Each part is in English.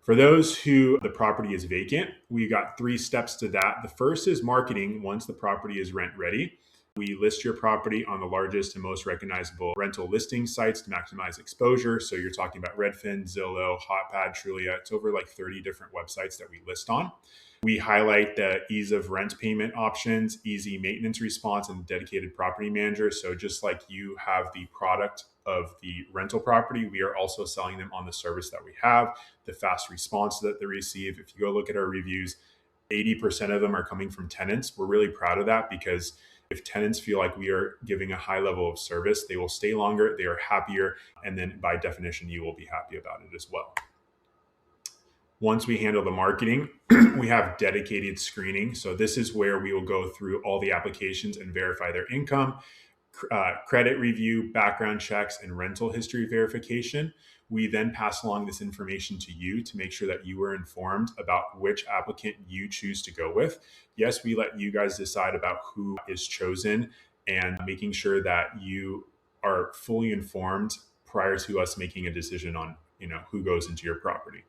For those who the property is vacant, we got 3 steps to that. The first is marketing once the property is rent ready. We list your property on the largest and most recognizable rental listing sites to maximize exposure. So you're talking about Redfin, Zillow, Hotpad, Trulia. It's over like 30 different websites that we list on. We highlight the ease of rent payment options, easy maintenance response, and dedicated property manager. So just like you have the product of the rental property, we are also selling them on the service that we have, the fast response that they receive. If you go look at our reviews, 80% of them are coming from tenants. We're really proud of that because if tenants feel like we are giving a high level of service, they will stay longer, they are happier, and then by definition, you will be happy about it as well. Once we handle the marketing, we have dedicated screening. So this is where we will go through all the applications and verify their income, credit review, background checks, and rental history verification. We then pass along this information to you to make sure that you are informed about which applicant you choose to go with. Yes, we let you guys decide about who is chosen and making sure that you are fully informed prior to us making a decision on who goes into your property.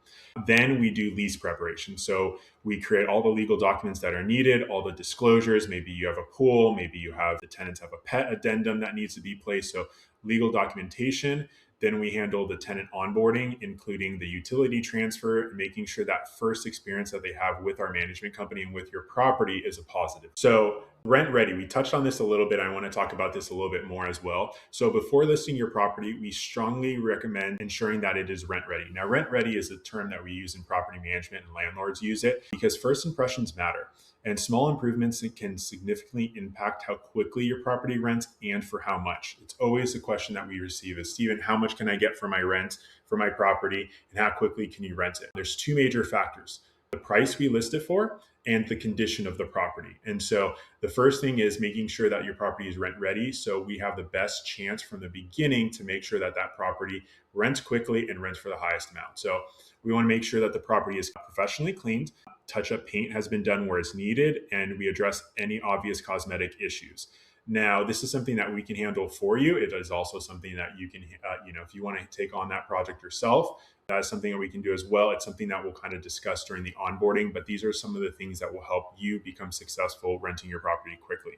Then we do lease preparation. So we create all the legal documents that are needed, all the disclosures. Maybe you have a pool, maybe the tenants have a pet addendum that needs to be placed. So legal documentation. Then we handle the tenant onboarding, including the utility transfer, making sure that first experience that they have with our management company and with your property is a positive. So rent ready, we touched on this a little bit. I want to talk about this a little bit more as well. So before listing your property, we strongly recommend ensuring that it is rent ready. Now, rent ready is a term that we use in property management and landlords use it because first impressions matter. And small improvements can significantly impact how quickly your property rents and for how much. It's always a question that we receive is, Steven, how much can I get for my rent, for my property, and how quickly can you rent it? There's 2 major factors: the price we list it for and the condition of the property. And so the first thing is making sure that your property is rent ready. So we have the best chance from the beginning to make sure that that property rents quickly and rents for the highest amount. So we want to make sure that the property is professionally cleaned, touch-up paint has been done where it's needed, and we address any obvious cosmetic issues. Now, this is something that we can handle for you. It is also something that you can, if you want to take on that project yourself, that's something that we can do as well. It's something that we'll kind of discuss during the onboarding, but these are some of the things that will help you become successful renting your property quickly.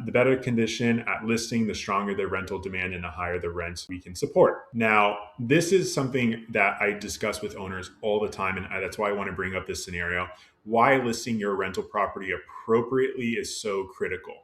The better condition at listing, the stronger the rental demand and the higher the rents we can support. Now, this is something that I discuss with owners all the time, and that's why I want to bring up this scenario. Why listing your rental property appropriately is so critical.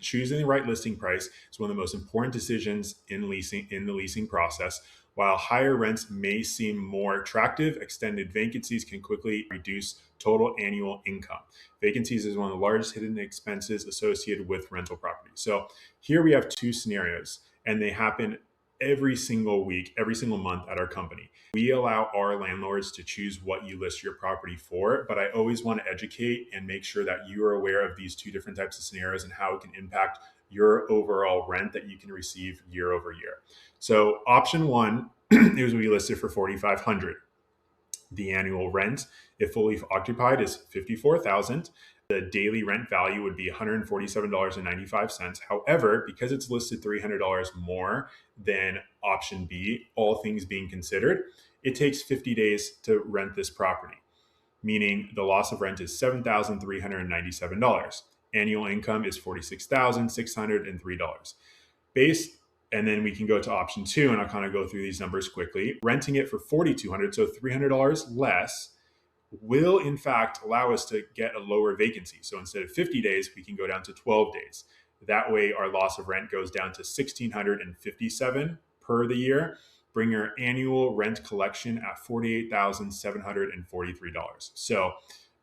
Choosing the right listing price is one of the most important decisions in the leasing process. While higher rents may seem more attractive, extended vacancies can quickly reduce total annual income. Vacancies is one of the largest hidden expenses associated with rental property. So here we have 2 scenarios, and they happen every single week, every single month at our company. We allow our landlords to choose what you list your property for, but I always want to educate and make sure that you are aware of these 2 different types of scenarios and how it can impact your overall rent that you can receive year over year. So option 1 is we listed for $4,500. The annual rent, if fully occupied, is $54,000. The daily rent value would be $147.95. However, because it's listed $300 more than option B, all things being considered, it takes 50 days to rent this property, meaning the loss of rent is $7,397. Annual income is $46,603. And then we can go to option 2, and I'll kind of go through these numbers quickly. Renting it for $4,200, so $300 less, will in fact allow us to get a lower vacancy. So instead of 50 days, we can go down to 12 days. That way, our loss of rent goes down to $1,657 per the year, bring our annual rent collection at $48,743. So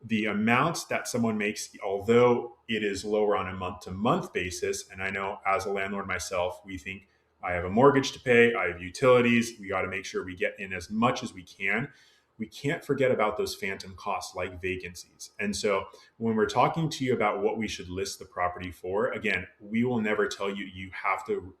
the amount that someone makes, although it is lower on a month-to-month basis, and I know as a landlord myself, we think I have a mortgage to pay, I have utilities, we got to make sure we get in as much as we can. We can't forget about those phantom costs like vacancies. And so when we're talking to you about what we should list the property for, again, we will never tell you you have to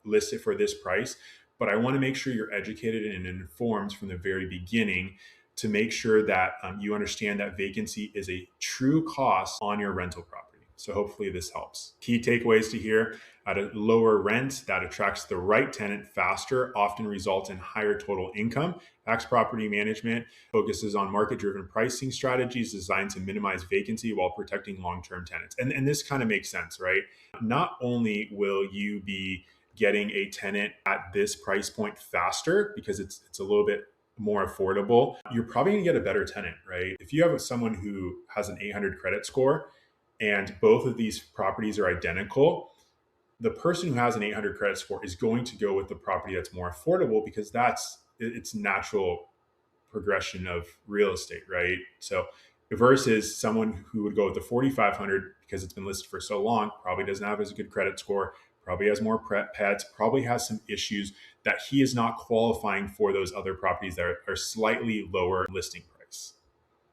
list it for this price, but I want to make sure you're educated and informed from the very beginning to make sure that you understand that vacancy is a true cost on your rental property. So hopefully this helps. Key takeaways to here: at a lower rent that attracts the right tenant faster often results in higher total income. Axe Property Management focuses on market-driven pricing strategies designed to minimize vacancy while protecting long-term tenants. And this kind of makes sense, right? Not only will you be getting a tenant at this price point faster because it's a little bit more affordable, you're probably going to get a better tenant, right? If you have someone who has an 800 credit score and both of these properties are identical, the person who has an 800 credit score is going to go with the property that's more affordable because that's its natural progression of real estate, right? So versus someone who would go with the 4,500 because it's been listed for so long, probably doesn't have as good credit score, probably has more pets, probably has some issues that he is not qualifying for those other properties that are slightly lower listing price.